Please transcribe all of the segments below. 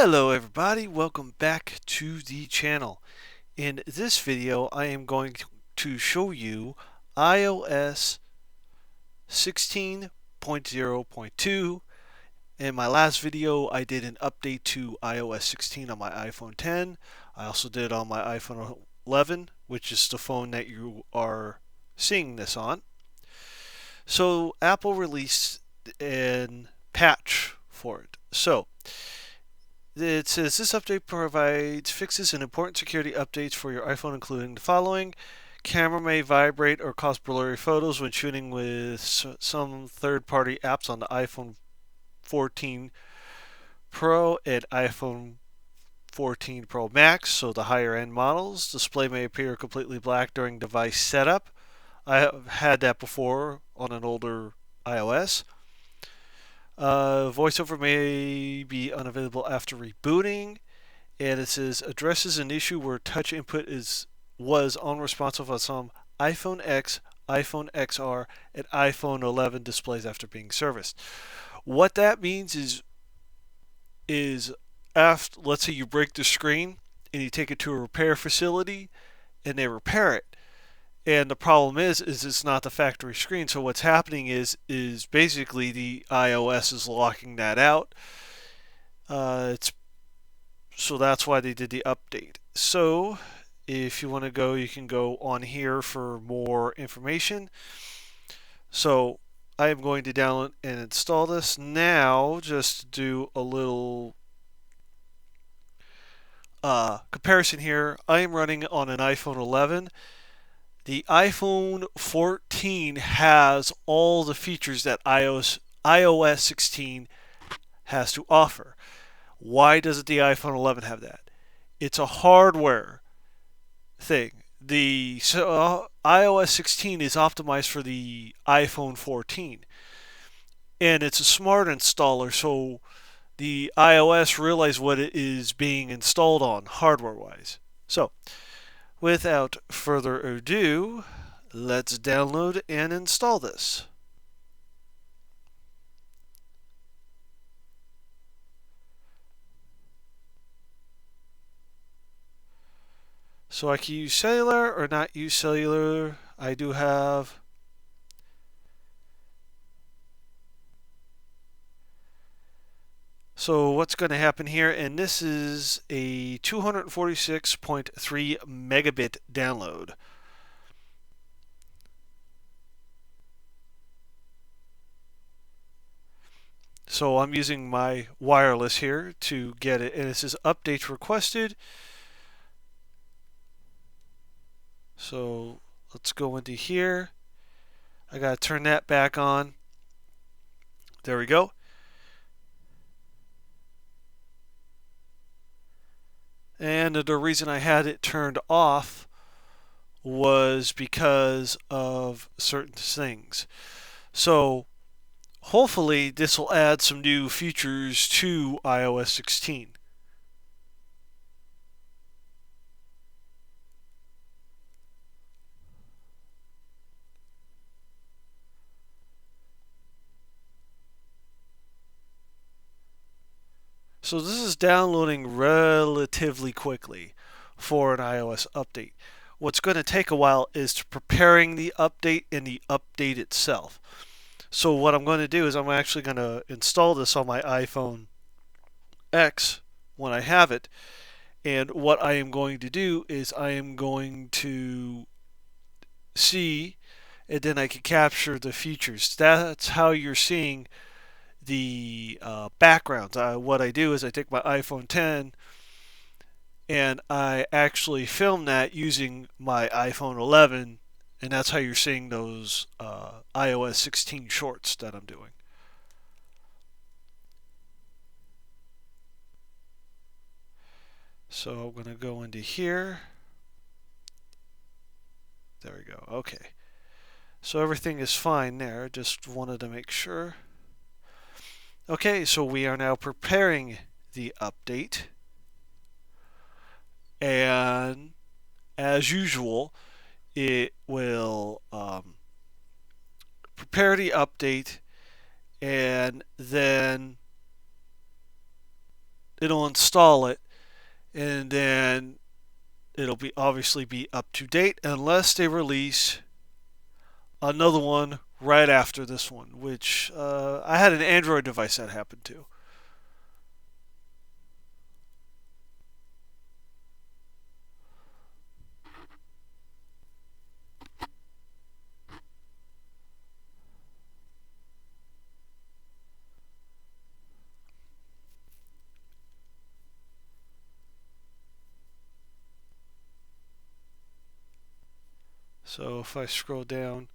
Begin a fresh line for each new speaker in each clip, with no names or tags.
Hello everybody, welcome back to the channel. In this video I am going to show you iOS 16.0.2. In my last video I did an update to iOS 16 on my iPhone 10. I also did it on my iPhone 11, which is the phone that you are seeing this on. So Apple released a patch for it. So it says this update provides fixes and important security updates for your iPhone, including the following. Camera may vibrate or cause blurry photos when shooting with some third-party apps on the iPhone 14 Pro and iPhone 14 Pro Max, so the higher-end models. Display may appear completely black during device setup. I have had that before on an older iOS. VoiceOver may be unavailable after rebooting, and it says addresses an issue where touch input was unresponsive on some iPhone X, iPhone XR, and iPhone 11 displays after being serviced. What that means is after, let's say you break the screen and you take it to a repair facility and they repair it. And the problem is it's not the factory screen. So what's happening is basically the iOS is locking that out. So that's why they did the update. So if you want to go, you can go on here for more information. So I am going to download and install this now. Just to do a little comparison here, I am running on an iPhone 11. The iPhone 14 has all the features that iOS 16 has to offer. Why doesn't the iPhone 11 have that? It's a hardware thing. The iOS 16 is optimized for the iPhone 14, and it's a smart installer, so the iOS realized what it is being installed on hardware-wise. So without further ado, let's download and install this. So I can use cellular or not use cellular. I do have So what's going to happen here, and this is a 246.3 megabit download. So I'm using my wireless here to get it, and it says updates requested. So let's go into here. I got to turn that back on. There we go. And the reason I had it turned off was because of certain things. So hopefully this will add some new features to iOS 16. So this is downloading relatively quickly for an iOS update. What's going to take a while is preparing the update and the update itself. So what I'm going to do is I'm actually going to install this on my iPhone X when I have it. And what I am going to do is I am going to see, and then I can capture the features. That's how you're seeing the backgrounds. What I do is I take my iPhone 10 and I actually film that using my iPhone 11, and that's how you're seeing those iOS 16 shorts that I'm doing. So I'm going to go into here. There we go. Okay. So everything is fine there. Just wanted to make sure. Okay, so we are now preparing the update. And as usual, it will prepare the update and then it'll install it, and then it'll be obviously be up to date unless they release another one right after this one, which I had an Android device that happened to. So if I scroll down,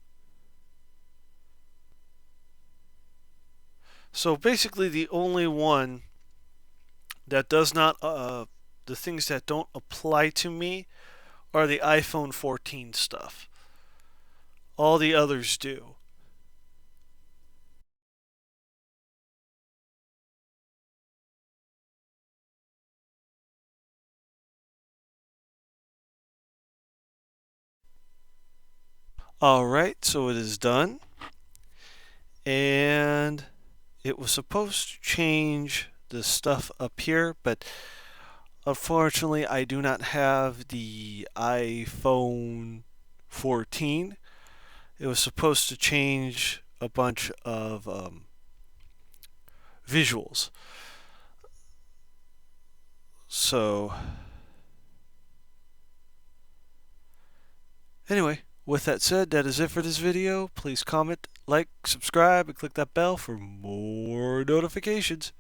so basically the only one that does not, the things that don't apply to me are the iPhone 14 stuff. All the others do. Alright, so it is done. And it was supposed to change the stuff up here, but unfortunately I do not have the iPhone 14. It was supposed to change a bunch of visuals. So, anyway, with that said, that is it for this video. Please comment, like, subscribe, and click that bell for more notifications.